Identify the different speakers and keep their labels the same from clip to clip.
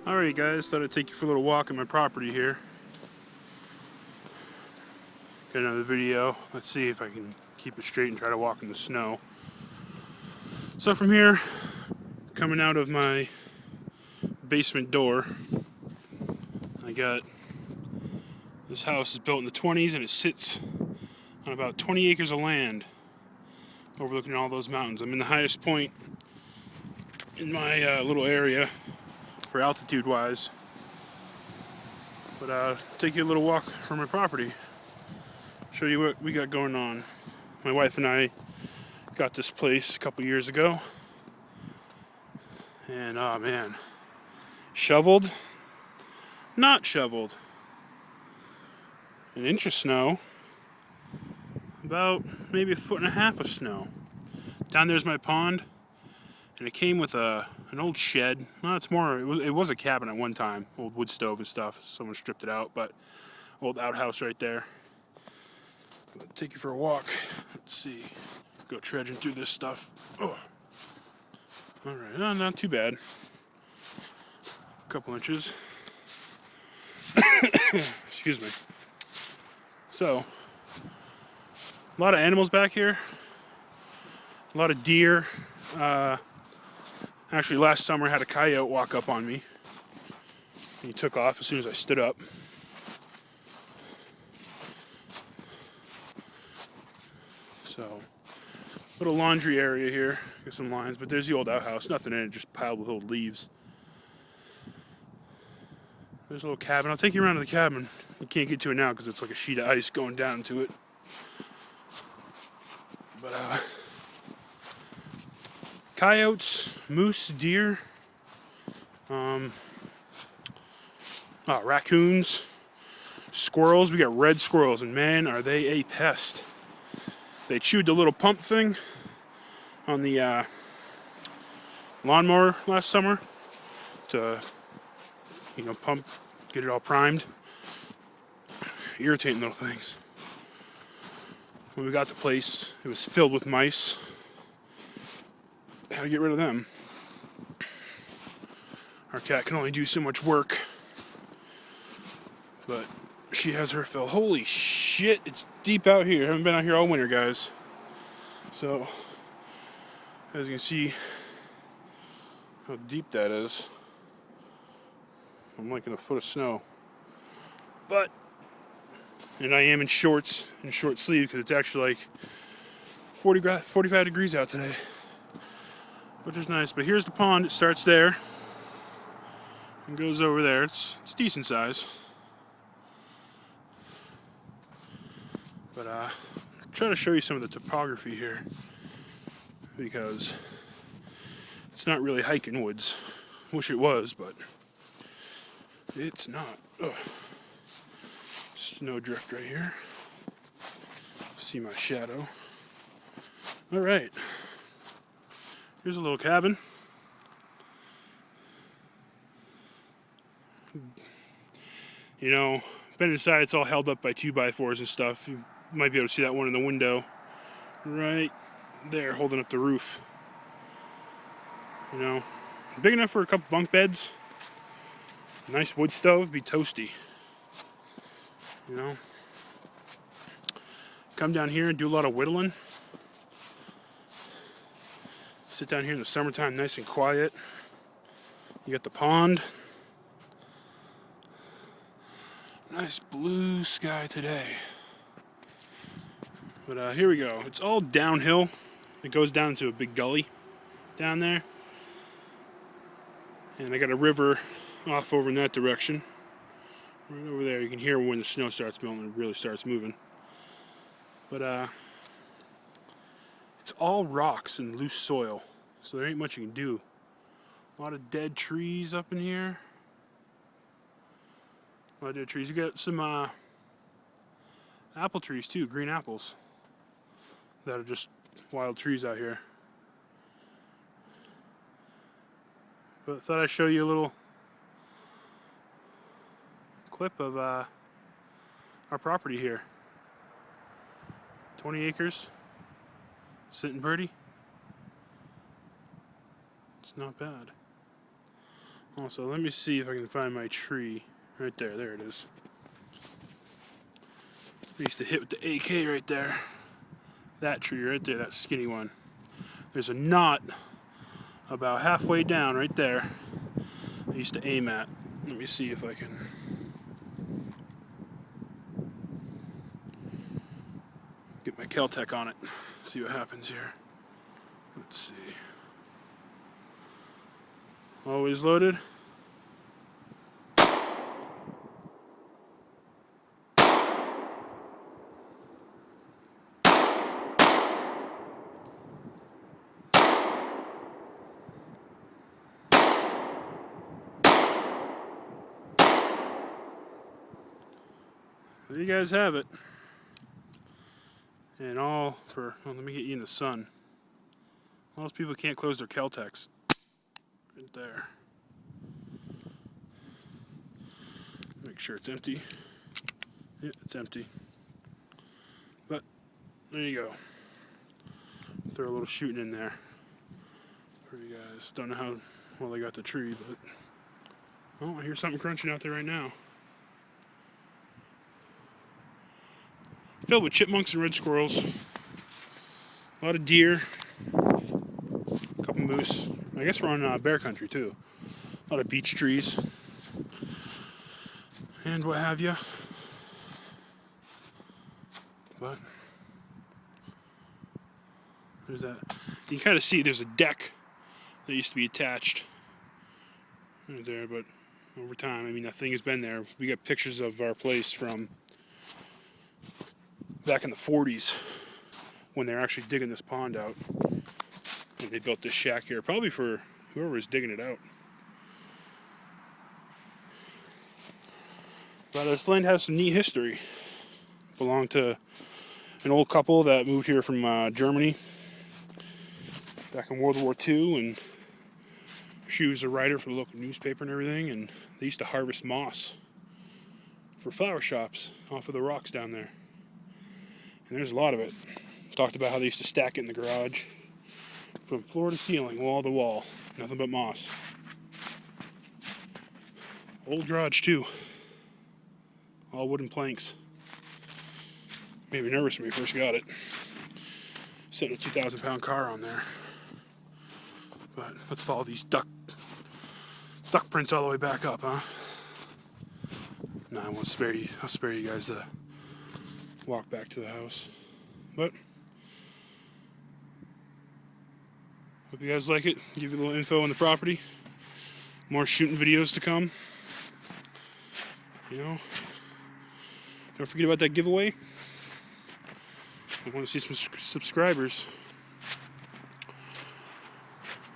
Speaker 1: Alright guys, thought I'd take you for a little walk on my property here. Got another video. Let's see if I can keep it straight and try to walk in the snow. So from here, coming out of my basement door, I got this house is built in the 20s and it sits on about 20 acres of land overlooking all those mountains. I'm in the highest point in my little area for altitude wise. But take you a little walk from my property, show you what we got going on. My wife and I got this place a couple years ago, and oh man, shoveled, not shoveled, an inch of snow, about maybe 1.5 feet of snow. Down there's my pond, and it came with an old shed. Well, it's more, it was a cabin at one time, old wood stove and stuff. Someone stripped it out, but old outhouse right there. I'll take you for a walk. Let's see. Go trudging through this stuff. Oh. All right, not too bad. A couple inches. Excuse me. So, a lot of animals back here. A lot of deer. Actually, last summer I had a coyote walk up on me. He took off as soon as I stood up. So, little laundry area here. Got some lines, but there's the old outhouse. Nothing in it, just piled with old leaves. There's a little cabin. I'll take you around to the cabin. You can't get to it now because it's like a sheet of ice going down to it. But coyotes, moose, deer, raccoons, squirrels. We got red squirrels, and man, are they a pest. They chewed the little pump thing on the lawnmower last summer to, pump, get it all primed. Irritating little things. When we got the place, it was filled with mice. Had to get rid of them. Our cat can only do so much work, but she has her fill. Holy shit, it's deep out here. I haven't been out here all winter, guys. So, as you can see how deep that is. I'm like in a foot of snow. But, and I am in shorts and short sleeve because it's actually like 45 degrees out today, which is nice. But here's the pond. It starts there and goes over there. It's decent size. But try to show you some of the topography here because it's not really hiking woods. Wish it was, but it's not. Ugh. Snowdrift right here. See my shadow. All right. Here's a little cabin. Been inside, it's all held up by 2x4s and stuff. You might be able to see that one in the window right there holding up the roof. Big enough for a couple bunk beds. Nice wood stove, be toasty. Come down here and do a lot of whittling. Sit down here in the summertime nice and quiet. You got the pond. Nice blue sky today. But here we go. It's all downhill. It goes down to a big gully down there. And I got a river off over in that direction. Right over there. You can hear when the snow starts melting and it really starts moving. But it's all rocks and loose soil, so there ain't much you can do. A lot of dead trees up in here. A lot of dead trees. You got some apple trees too, green apples, that are just wild trees out here. But I thought I'd show you a little clip of our property here. 20 acres, sitting pretty. It's not bad. Also, let me see if I can find my tree. Right there, there it is. I used to hit with the AK right there. That tree right there, that skinny one. There's a knot about halfway down right there I used to aim at. Let me see if I can. Get my Kel-Tec on it. See what happens here. Let's see. Always loaded. There you guys have it. And all for, well, let me get you in the sun. Most people can't close their Kel-Tecs. Right there. Make sure it's empty. Yeah, it's empty. But there you go. Throw a little shooting in there for you guys. Don't know how well they got the tree, but oh, I hear something crunching out there right now. Filled with chipmunks and red squirrels. A lot of deer. A couple moose. I guess we're on bear country too. A lot of beech trees. And what have you. But there's that. You can kind of see there's a deck that used to be attached right there, but over time, I mean, that thing has been there. We got pictures of our place from back in the 40s when they're actually digging this pond out. And they built this shack here, probably for whoever was digging it out. But this land has some neat history. Belonged to an old couple that moved here from Germany back in World War II, and she was a writer for the local newspaper and everything, and they used to harvest moss for flower shops off of the rocks down there. And there's a lot of it. Talked about how they used to stack it in the garage from floor to ceiling, wall to wall. Nothing but moss. Old garage too. All wooden planks. Made me nervous when we first got it. Setting a 2,000-pound car on there. But let's follow these duck prints all the way back up, huh? No, I won't spare you. I'll spare you guys the walk back to the house. But hope you guys like it. Give you a little info on the property. More shooting videos to come. You know, don't forget about that giveaway. I want to see some subscribers.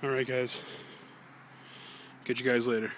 Speaker 1: Alright guys, catch you guys later.